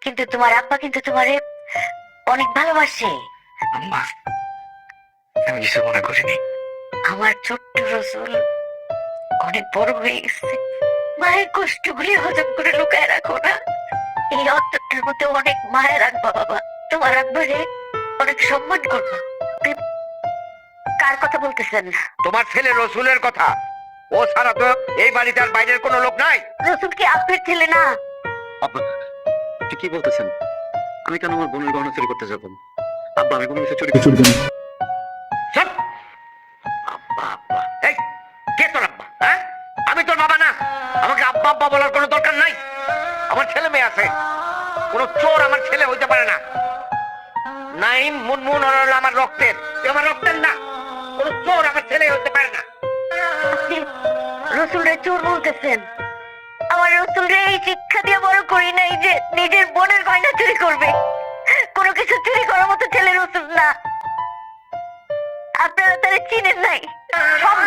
কিন্তু তোমার আব্বা কিন্তু তোমারে অনেক ভালোবাসে। আম্মা, আমি কিছু মনে করিনি। আমার ছোট্ট রসুল অনেক বড় হয়ে গেছে। মায়ের কষ্টগুলি হজম করে লুকায় রাখো না। এই অন্তরটার মধ্যে অনেক মায়া রাখবা বাবা। তোমার আব্বারে অনেক সম্মান করবো। আপনি কার কথা বলতেছেন? তোমার ছেলে রসুলের কথা। ও ছাড়া তো এই বাড়িতে আর বাইরের কোনো লোক নাই। রসুল কি আপনার ছেলে না? আব্বা, আপনি কি বলতেছেন? আমি কেন আমার বোনের গহনা চুরি করতে যাবো? আব্বা, আমি কোনো কিছু চুরি করি না। চুপ! আব্বা আব্বা, এই কে তোর আব্বা? হ্যাঁ, আমি তোর বাবা না। আমাকে আব্বা আব্বা বলার কোনো দরকার নাই। আমার ছেলে মেয়ে আছে। কোনো চোর আমার ছেলে হইতে পারে না। নাইম মুনমুন ওরা হলো আমার রক্তের, তুই আমার রক্তের না। কোনো চোর আমার ছেলে হইতে পারে না। আপনি রসুলরে চোর বলতেছেন? আমার রসুলরে এই শিক্ষা দিয়ে বড় করি নাই যে নিজের বোনের গয়না চুরি করবে। কোনো কিছু চুরি করার মতো ছেলে রসুল না। আপনারা তারা চিনেন নাই, সব